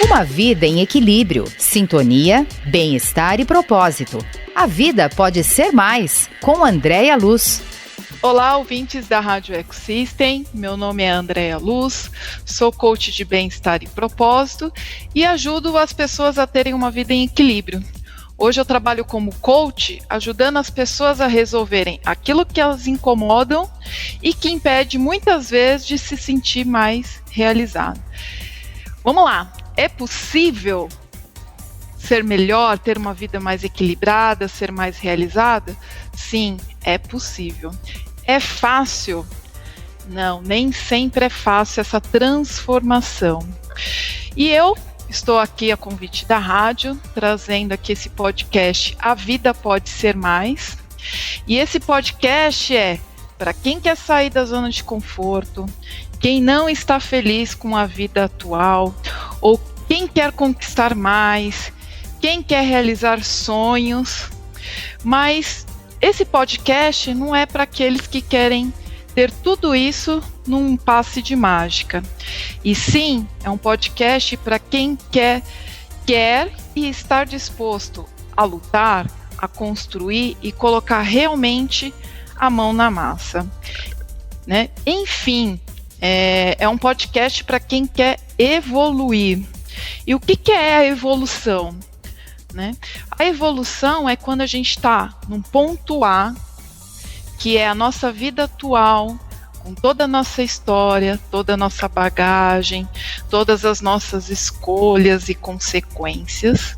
Uma vida em equilíbrio, sintonia, bem-estar e propósito. A vida pode ser mais, com Andréia Luz. Olá, ouvintes da Rádio Ecosystem, meu nome é Andréia Luz, sou coach de bem-estar e propósito e ajudo as pessoas a terem uma vida em equilíbrio. Hoje eu trabalho como coach, ajudando as pessoas a resolverem aquilo que elas incomodam e que impede muitas vezes de se sentir mais realizado. Vamos lá, é possível ser melhor, ter uma vida mais equilibrada, ser mais realizada? Sim, é possível. É fácil? Não, nem sempre é fácil essa transformação. E eu estou aqui a convite da rádio, trazendo aqui esse podcast A Vida Pode Ser Mais. E esse podcast é para quem quer sair da zona de conforto, quem não está feliz com a vida atual, ou quem quer conquistar mais, quem quer realizar sonhos. Mas esse podcast não é para aqueles que querem ter tudo isso num passe de mágica. E sim, é um podcast para quem quer e estar disposto a lutar, a construir e colocar realmente a mão na massa, né? Enfim, é um podcast para quem quer evoluir. E o que é a evolução? Né? A evolução é quando a gente está num ponto A, que é a nossa vida atual, com toda a nossa história, toda a nossa bagagem, todas as nossas escolhas e consequências,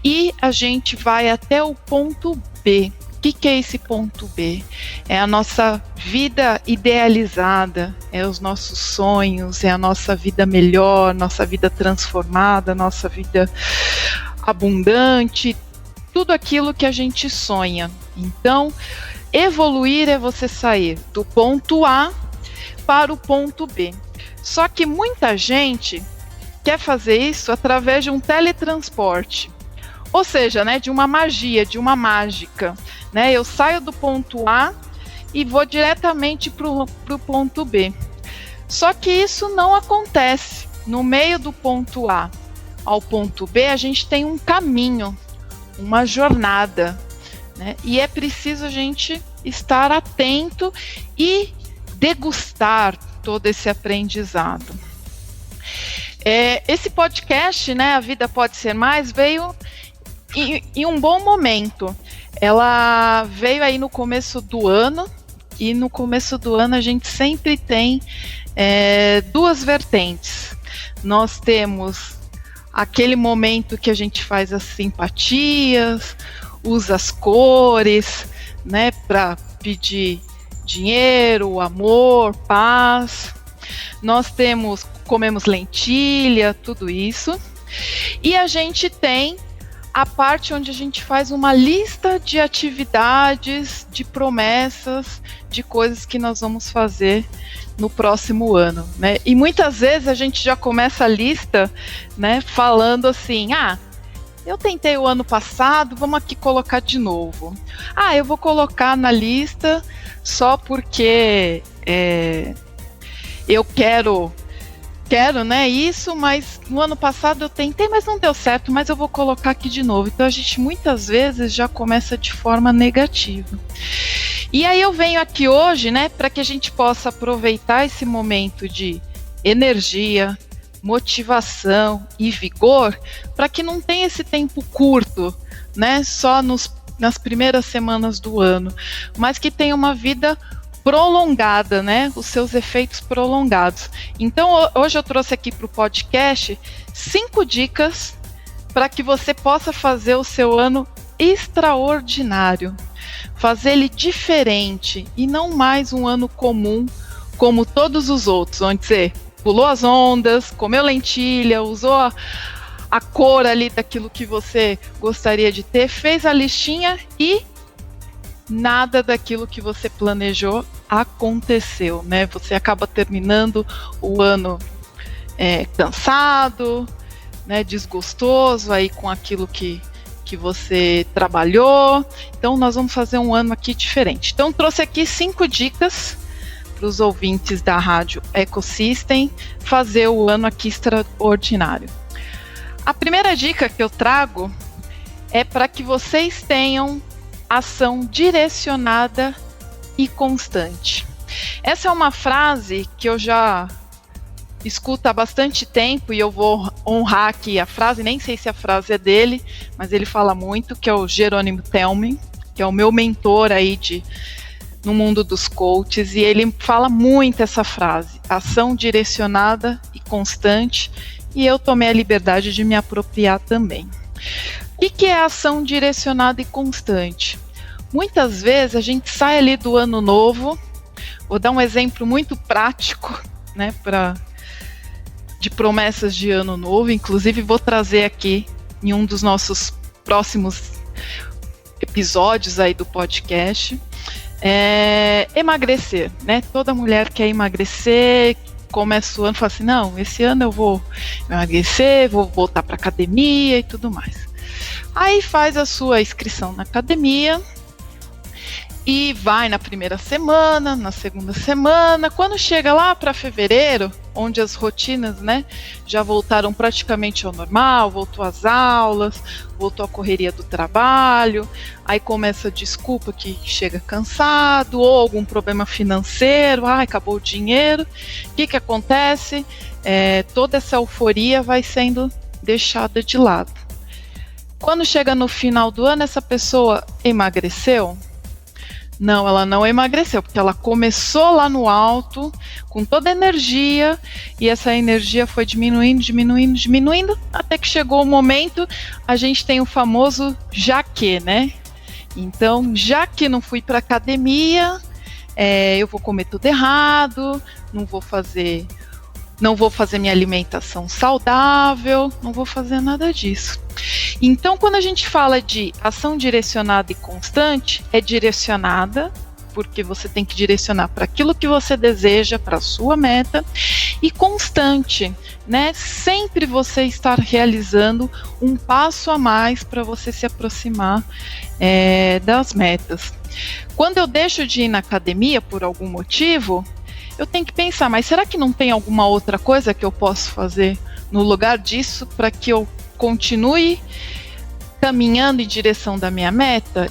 e a gente vai até o ponto B. O que é esse ponto B? É a nossa vida idealizada, é os nossos sonhos, é a nossa vida melhor, nossa vida transformada, nossa vida abundante, tudo aquilo que a gente sonha. Então, evoluir é você sair do ponto A para o ponto B. Só que muita gente quer fazer isso através de um teletransporte. Ou seja, né, de uma magia, de uma mágica. Né? Eu saio do ponto A e vou diretamente para o ponto B. Só que isso não acontece. No meio do ponto A ao ponto B, a gente tem um caminho, uma jornada, né? E é preciso a gente estar atento e degustar todo esse aprendizado. Esse podcast, né, A Vida Pode Ser Mais, veio em um bom momento. Ela veio aí no começo do ano, e no começo do ano a gente sempre tem duas vertentes. Nós temos aquele momento que a gente faz as simpatias, usa as cores, né, para pedir dinheiro, amor, paz. Nós comemos lentilha, tudo isso. E a gente tem a parte onde a gente faz uma lista de atividades, de promessas, de coisas que nós vamos fazer no próximo ano, né? E muitas vezes a gente já começa a lista, né, falando assim, eu tentei o ano passado, vamos aqui colocar de novo. Eu vou colocar na lista só porque eu quero, né, isso, mas no ano passado eu tentei, mas não deu certo, mas eu vou colocar aqui de novo. Então a gente muitas vezes já começa de forma negativa. E aí eu venho aqui hoje, né, para que a gente possa aproveitar esse momento de energia, motivação e vigor, para que não tenha esse tempo curto, né, só nas primeiras semanas do ano, mas que tenha uma vida prolongada, né, os seus efeitos prolongados. Então hoje eu trouxe aqui para o podcast 5 dicas para que você possa fazer o seu ano extraordinário, fazer ele diferente e não mais um ano comum como todos os outros, onde você pulou as ondas, comeu lentilha, usou a cor ali daquilo que você gostaria de ter, fez a listinha e nada daquilo que você planejou aconteceu, né? Você acaba terminando o ano cansado, né, desgostoso aí com aquilo que você trabalhou. Então nós vamos fazer um ano aqui diferente. Então trouxe aqui 5 dicas para os ouvintes da Rádio Ecosystem fazer o ano aqui extraordinário. A primeira dica que eu trago é para que vocês tenham ação direcionada e constante. Essa é uma frase que eu já escuto há bastante tempo e eu vou honrar aqui a frase, nem sei se a frase é dele, mas ele fala muito, que é o Jerônimo Thelmy, que é o meu mentor aí no mundo dos coaches, e ele fala muito essa frase, ação direcionada e constante, e eu tomei a liberdade de me apropriar também. O que é ação direcionada e constante? Muitas vezes a gente sai ali do ano novo, vou dar um exemplo muito prático, né, de promessas de ano novo, inclusive vou trazer aqui em um dos nossos próximos episódios aí do podcast, emagrecer, né? Toda mulher quer emagrecer, começa o ano e fala assim, não, esse ano eu vou emagrecer, vou voltar para academia e tudo mais. Aí faz a sua inscrição na academia e vai na primeira semana, na segunda semana. Quando chega lá para fevereiro, onde as rotinas, né, já voltaram praticamente ao normal, voltou às aulas, voltou a correria do trabalho, aí começa a desculpa que chega cansado, ou algum problema financeiro, acabou o dinheiro. O que acontece? Toda essa euforia vai sendo deixada de lado. Quando chega no final do ano, essa pessoa emagreceu? Não, ela não emagreceu, porque ela começou lá no alto, com toda a energia, e essa energia foi diminuindo, até que chegou o momento, a gente tem o famoso já que, né? Então, já que não fui para academia, eu vou comer tudo errado, não vou fazer minha alimentação saudável, não vou fazer nada disso. Então, quando a gente fala de ação direcionada e constante, é direcionada, porque você tem que direcionar para aquilo que você deseja, para a sua meta, e constante, né? Sempre você estar realizando um passo a mais para você se aproximar das metas. Quando eu deixo de ir na academia por algum motivo, eu tenho que pensar, mas será que não tem alguma outra coisa que eu posso fazer no lugar disso para que eu continue caminhando em direção da minha meta?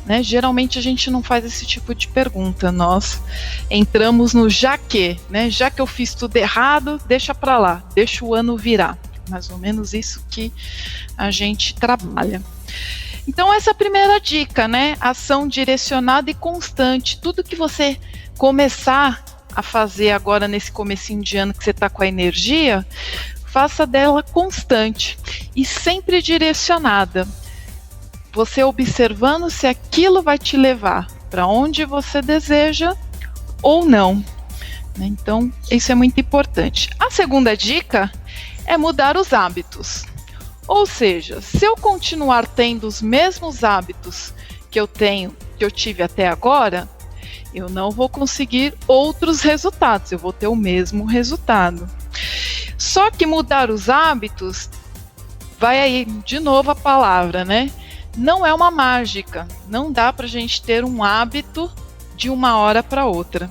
Né? Geralmente a gente não faz esse tipo de pergunta, nós entramos no já que, né? Já que eu fiz tudo errado, deixa para lá, deixa o ano virar. Mais ou menos isso que a gente trabalha. Então essa é a primeira dica, né? Ação direcionada e constante. Tudo que você começar a fazer agora nesse comecinho de ano que você está com a energia, faça dela constante e sempre direcionada. Você observando se aquilo vai te levar para onde você deseja ou não. Então, isso é muito importante. A segunda dica é mudar os hábitos. Ou seja, se eu continuar tendo os mesmos hábitos que eu tive até agora, eu não vou conseguir outros resultados, eu vou ter o mesmo resultado. Só que mudar os hábitos, vai aí de novo a palavra, né? Não é uma mágica, não dá para a gente ter um hábito de uma hora para outra.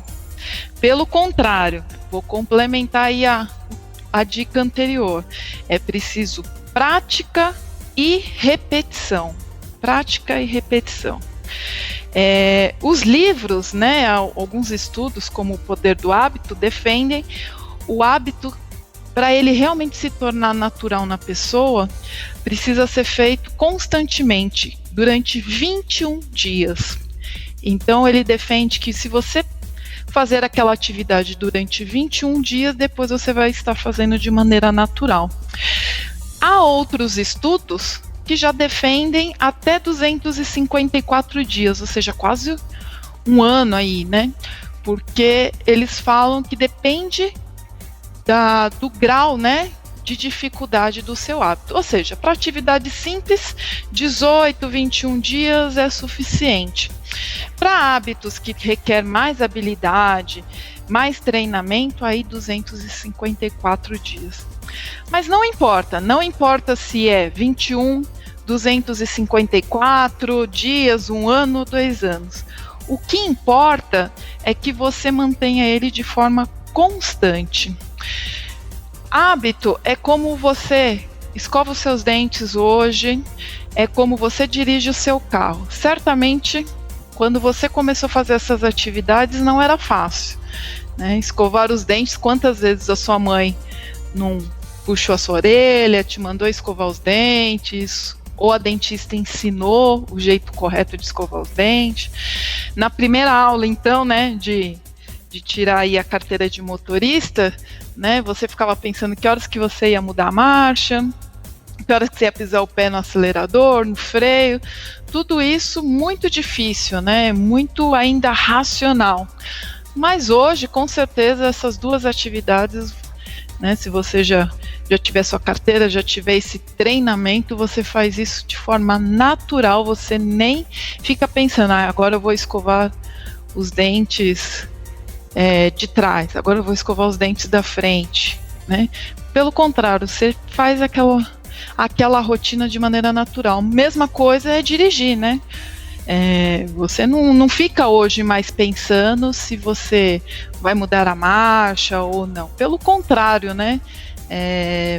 Pelo contrário, vou complementar aí a dica anterior, é preciso prática e repetição. Prática e repetição. Os livros, né, alguns estudos como o Poder do Hábito defendem o hábito, para ele realmente se tornar natural na pessoa, precisa ser feito constantemente, durante 21 dias. Então ele defende que se você fazer aquela atividade durante 21 dias, depois você vai estar fazendo de maneira natural. Há outros estudos que já defendem até 254 dias, ou seja, quase um ano aí, né? Porque eles falam que depende do grau, né, de dificuldade do seu hábito. Ou seja, para atividade simples, 18, 21 dias é suficiente. Para hábitos que requer mais habilidade, mais treinamento, aí 254 dias. Mas não importa se é 21, 254 dias, 1 ano, 2 anos. O que importa é que você mantenha ele de forma constante. Hábito é como você escova os seus dentes hoje é como você dirige o seu carro. Certamente, quando você começou a fazer essas atividades, não era fácil, né? Escovar os dentes, quantas vezes a sua mãe não puxou a sua orelha, te mandou escovar os dentes, ou a dentista ensinou o jeito correto de escovar os dentes. Na primeira aula, então, né, de tirar aí a carteira de motorista, né, você ficava pensando que horas que você ia mudar a marcha, que horas que você ia pisar o pé no acelerador, no freio, tudo isso muito difícil, né, muito ainda racional. Mas hoje, com certeza, essas duas atividades, né, se você já tiver sua carteira, já tiver esse treinamento, você faz isso de forma natural, você nem fica pensando, agora eu vou escovar os dentes de trás, agora eu vou escovar os dentes da frente, né? Pelo contrário, você faz aquela rotina de maneira natural. Mesma coisa é dirigir, né? Você não fica hoje mais pensando se você vai mudar a marcha ou não. Pelo contrário, né?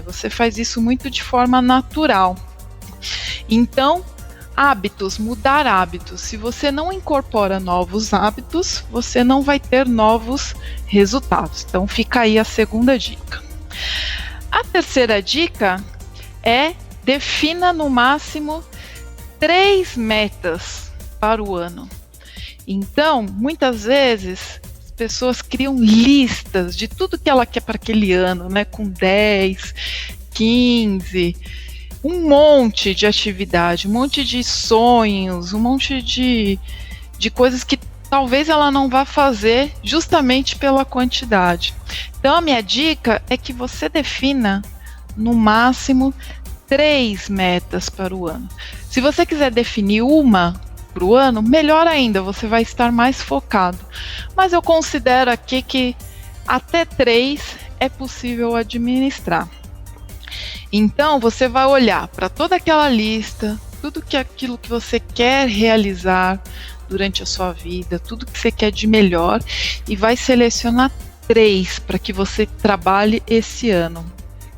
Você faz isso muito de forma natural. Então, hábitos, mudar hábitos. Se você não incorpora novos hábitos, você não vai ter novos resultados. Então, fica aí a segunda dica. A terceira dica é: defina no máximo 3 metas para o ano. Então, muitas vezes, as pessoas criam listas de tudo que ela quer para aquele ano, né? Com 10, 15, um monte de atividade, um monte de sonhos, um monte de coisas que talvez ela não vá fazer justamente pela quantidade. Então, a minha dica é que você defina no máximo 3 metas para o ano. Se você quiser definir uma para o ano, melhor ainda, você vai estar mais focado. Mas eu considero aqui que até 3 é possível administrar. Então, você vai olhar para toda aquela lista, tudo aquilo que você quer realizar durante a sua vida, tudo que você quer de melhor, e vai selecionar 3 para que você trabalhe esse ano.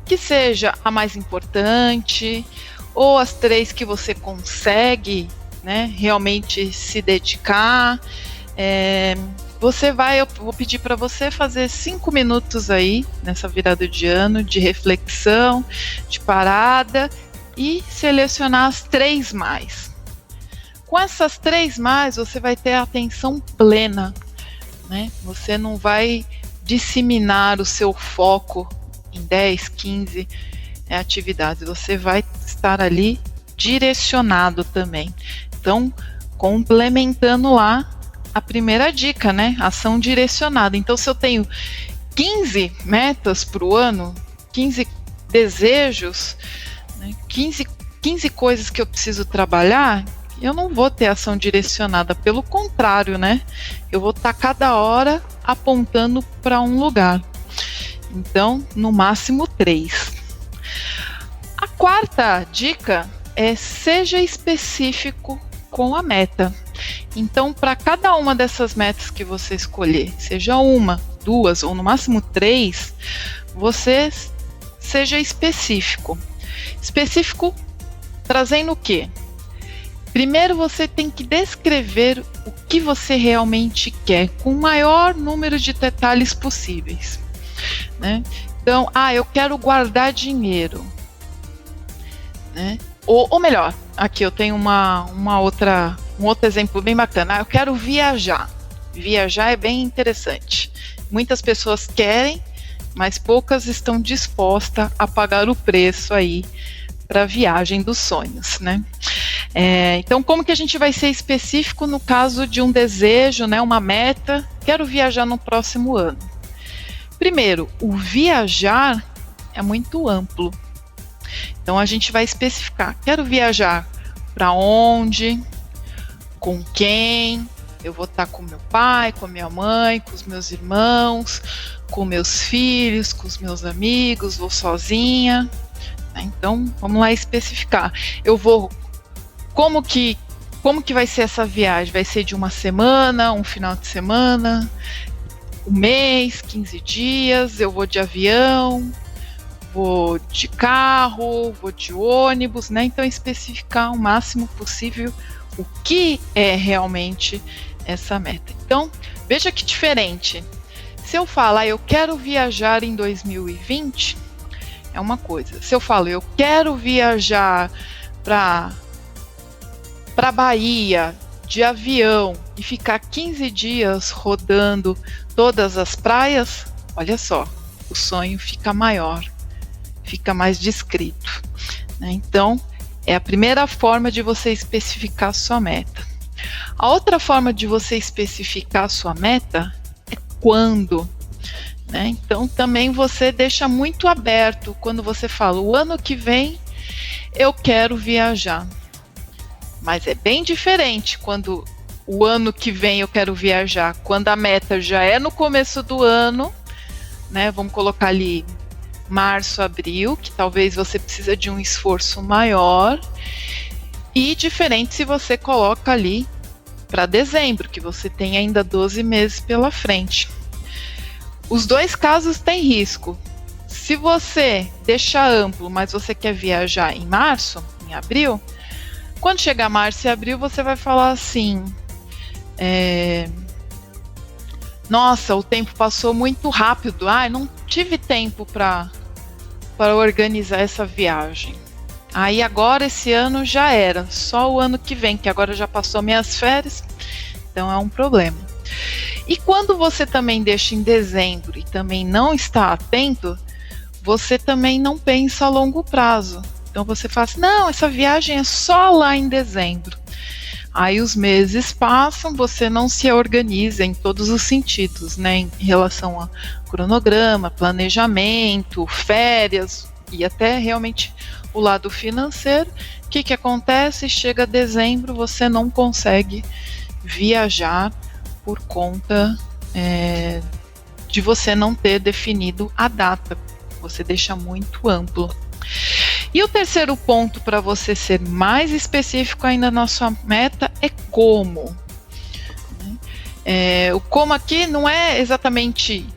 Que seja a mais importante, ou as 3 que você consegue, né, realmente se dedicar. Eu vou pedir para você fazer 5 minutos aí, nessa virada de ano, de reflexão, de parada, e selecionar as 3 mais. Com essas 3 mais, você vai ter a atenção plena, né? Você não vai disseminar o seu foco em 10, 15 atividades. Você vai estar ali direcionado também. Então, complementando lá a primeira dica, né? Ação direcionada. Então, se eu tenho 15 metas para o ano, 15 desejos, né? 15 coisas que eu preciso trabalhar, eu não vou ter ação direcionada. Pelo contrário, né? Eu vou estar cada hora apontando para um lugar. Então, no máximo 3. A quarta dica é: seja específico com a meta. Então, para cada uma dessas metas que você escolher, seja 1, 2 ou no máximo 3, você seja específico. Específico trazendo o quê? Primeiro, você tem que descrever o que você realmente quer, com o maior número de detalhes possíveis, né? Então, eu quero guardar dinheiro, né? Ou melhor, aqui eu tenho um outro exemplo bem bacana. Eu quero viajar. Viajar é bem interessante. Muitas pessoas querem, mas poucas estão dispostas a pagar o preço aí para a viagem dos sonhos, né? Então, como que a gente vai ser específico no caso de um desejo, né, uma meta? Quero viajar no próximo ano. Primeiro, o viajar é muito amplo. Então, a gente vai especificar. Quero viajar para onde, com quem? Eu vou estar com meu pai, com minha mãe, com os meus irmãos, com meus filhos, com os meus amigos, vou sozinha. Então, vamos lá especificar. Como que vai ser essa viagem? Vai ser de uma semana, um final de semana, um mês, 15 dias? Eu vou de avião? vou de carro, vou de ônibus, né? Então especificar o máximo possível o que é realmente essa meta. Então, veja que diferente. Se eu falar, eu quero viajar em 2020, é uma coisa. Se eu falo, eu quero viajar para Bahia de avião e ficar 15 dias rodando todas as praias, olha só, o sonho fica maior, fica mais descrito, né? Então, é a primeira forma de você especificar a sua meta. A outra forma de você especificar a sua meta é quando, né? Então, também você deixa muito aberto quando você fala, o ano que vem eu quero viajar. Mas é bem diferente quando o ano que vem eu quero viajar, quando a meta já é no começo do ano, né? Vamos colocar ali março, abril, que talvez você precisa de um esforço maior, e diferente se você coloca ali para dezembro, que você tem ainda 12 meses pela frente. Os dois casos têm risco. Se você deixa amplo, mas você quer viajar em março, em abril, quando chegar março e abril, você vai falar assim, nossa, o tempo passou muito rápido, não tive tempo para organizar essa viagem. Aí agora esse ano já era, só o ano que vem, que agora já passou minhas férias, então é um problema. E quando você também deixa em dezembro e também não está atento, você também não pensa a longo prazo. Então você fala assim, não, essa viagem é só lá em dezembro. Aí os meses passam, você não se organiza em todos os sentidos, né? Em relação a cronograma, planejamento, férias e até realmente o lado financeiro. O que acontece? Chega dezembro, você não consegue viajar por conta de você não ter definido a data. Você deixa muito amplo. E o terceiro ponto para você ser mais específico ainda na sua meta é como. O como aqui não é exatamente,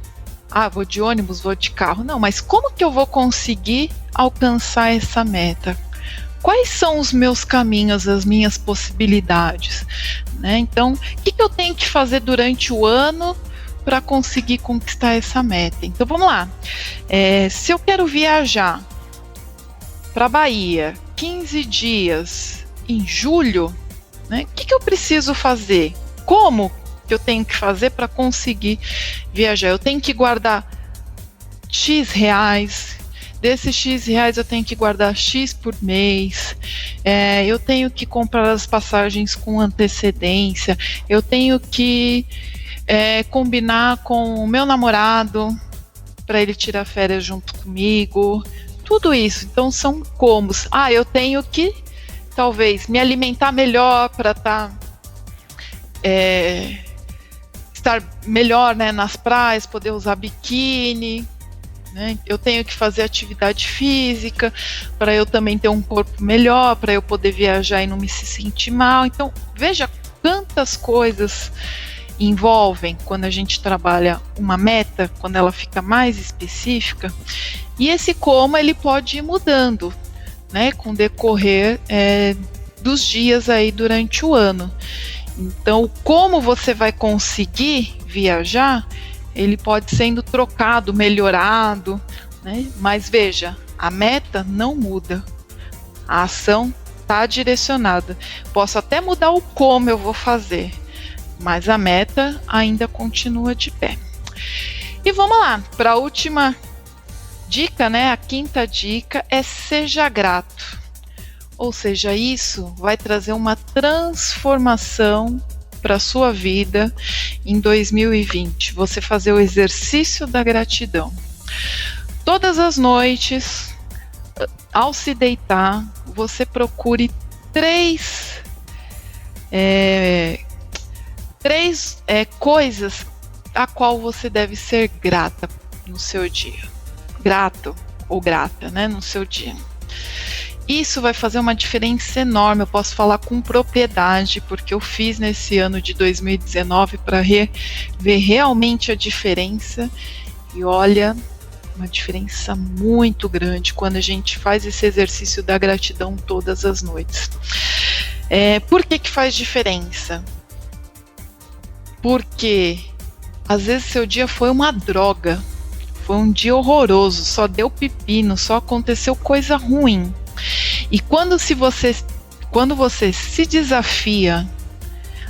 vou de ônibus, vou de carro, não, mas como que eu vou conseguir alcançar essa meta? Quais são os meus caminhos, as minhas possibilidades, né? Então, o que eu tenho que fazer durante o ano para conseguir conquistar essa meta? Então, vamos lá. Se eu quero viajar para Bahia 15 dias em julho, né, o que eu preciso fazer? Como que eu tenho que fazer para conseguir viajar? Eu tenho que guardar X reais, desses X reais eu tenho que guardar X por mês, eu tenho que comprar as passagens com antecedência, eu tenho que combinar com o meu namorado para ele tirar férias junto comigo. Tudo isso, então são comos. Eu tenho que, talvez, me alimentar melhor para estar melhor, né, nas praias, poder usar biquíni, né? Eu tenho que fazer atividade física para eu também ter um corpo melhor, para eu poder viajar e não me se sentir mal. Então, veja quantas coisas envolvem quando a gente trabalha uma meta, quando ela fica mais específica. E esse como ele pode ir mudando, né, com o decorrer dos dias aí durante o ano. Então, como você vai conseguir viajar, ele pode sendo trocado, melhorado, né? Mas veja, a meta não muda, a ação está direcionada. Posso até mudar o como eu vou fazer, mas a meta ainda continua de pé. E vamos lá, para a última dica, né? A quinta dica é seja grato. Ou seja, isso vai trazer uma transformação para a sua vida em 2020. Você fazer o exercício da gratidão. Todas as noites, ao se deitar, você procure três coisas a qual você deve ser grata no seu dia. Grato ou grata, né, no seu dia. Isso vai fazer uma diferença enorme, eu posso falar com propriedade, porque eu fiz nesse ano de 2019 para ver realmente a diferença, e olha, uma diferença muito grande quando a gente faz esse exercício da gratidão todas as noites. Por que faz diferença? Porque às vezes seu dia foi uma droga, foi um dia horroroso, só deu pepino, só aconteceu coisa ruim. E quando você se desafia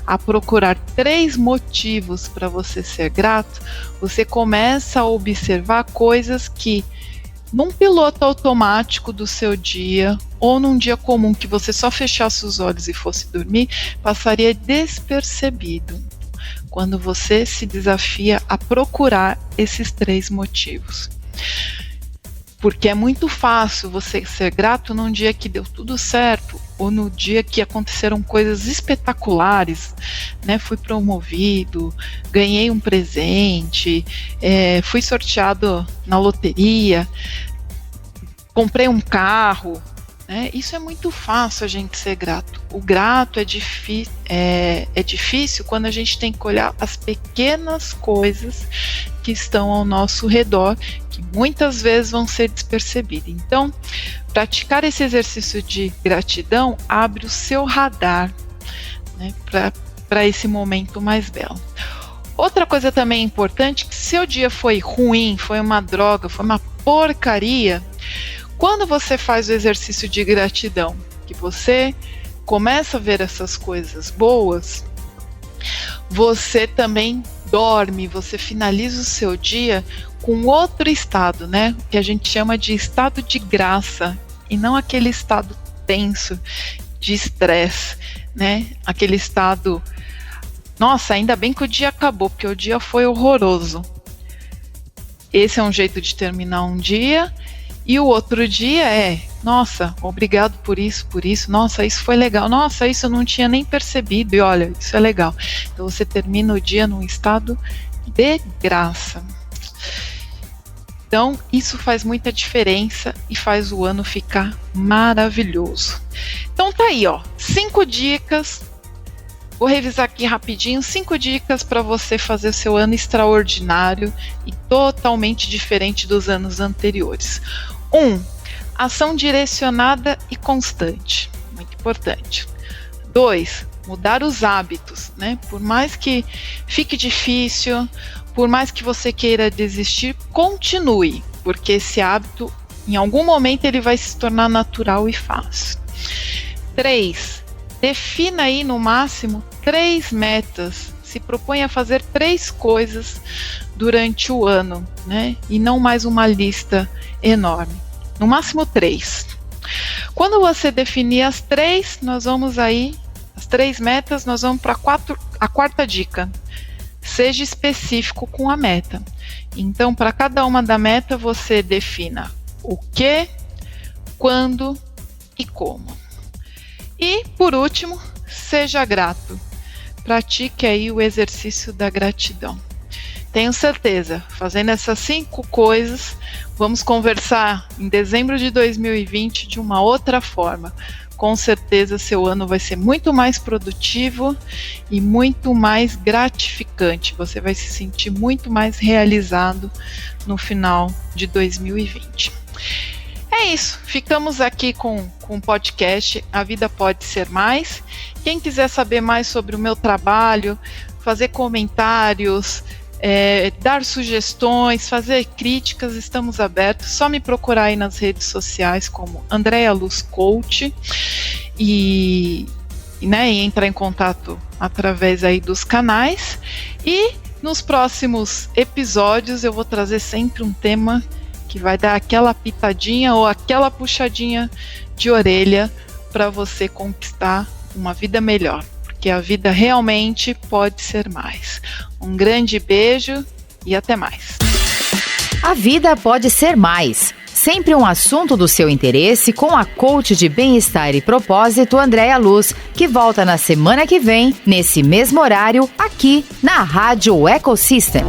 a procurar 3 motivos para você ser grato, você começa a observar coisas que num piloto automático do seu dia ou num dia comum que você só fechasse os olhos e fosse dormir, passaria despercebido. Quando você se desafia a procurar esses 3 motivos. Porque é muito fácil você ser grato num dia que deu tudo certo, ou no dia que aconteceram coisas espetaculares, né? Fui promovido, ganhei um presente, fui sorteado na loteria, comprei um carro, né? Isso é muito fácil a gente ser grato. O grato é difícil quando a gente tem que olhar as pequenas coisas que estão ao nosso redor, que muitas vezes vão ser despercebidas. Então, praticar esse exercício de gratidão abre o seu radar, né, para esse momento mais belo. Outra coisa também importante, que se seu dia foi ruim, foi uma droga, foi uma porcaria, quando você faz o exercício de gratidão, que você começa a ver essas coisas boas, você também dorme, você finaliza o seu dia com outro estado, né? Que a gente chama de estado de graça, e não aquele estado tenso de estresse, né? Aquele estado, nossa, ainda bem que o dia acabou, porque o dia foi horroroso. Esse é um jeito de terminar um dia. E o outro dia nossa, obrigado por isso, nossa, isso foi legal, nossa, isso eu não tinha nem percebido, e olha, isso é legal. Então você termina o dia num estado de graça. Então isso faz muita diferença e faz o ano ficar maravilhoso. Então tá aí, 5 dicas. Vou revisar aqui rapidinho, 5 dicas para você fazer seu ano extraordinário e totalmente diferente dos anos anteriores. 1. Ação direcionada e constante, muito importante. 2. Mudar os hábitos, né? Por mais que fique difícil, por mais que você queira desistir, continue, porque esse hábito, em algum momento, ele vai se tornar natural e fácil. 3. Defina aí no máximo 3 metas. Se propõe a fazer 3 coisas durante o ano, né? E não mais uma lista enorme. No máximo 3. Quando você definir as 3, nós vamos aí, as 3 metas, nós vamos para a 4ª dica. Seja específico com a meta. Então, para cada uma da meta, você defina o que, quando e como. E, por último, seja grato. Pratique aí o exercício da gratidão. Tenho certeza, fazendo essas 5 coisas, vamos conversar em dezembro de 2020 de uma outra forma. Com certeza seu ano vai ser muito mais produtivo e muito mais gratificante. Você vai se sentir muito mais realizado no final de 2020. É isso, ficamos aqui com o podcast A Vida Pode Ser Mais. Quem quiser saber mais sobre o meu trabalho, fazer comentários, dar sugestões, fazer críticas, estamos abertos. Só me procurar aí nas redes sociais como Andréa Luz Coach e entrar em contato através aí dos canais. E nos próximos episódios eu vou trazer sempre um tema que vai dar aquela pitadinha ou aquela puxadinha de orelha para você conquistar uma vida melhor. Que a vida realmente pode ser mais. Um grande beijo e até mais. A vida pode ser mais. Sempre um assunto do seu interesse com a coach de bem-estar e propósito, Andréa Luz, que volta na semana que vem, nesse mesmo horário, aqui na Rádio Ecosystem.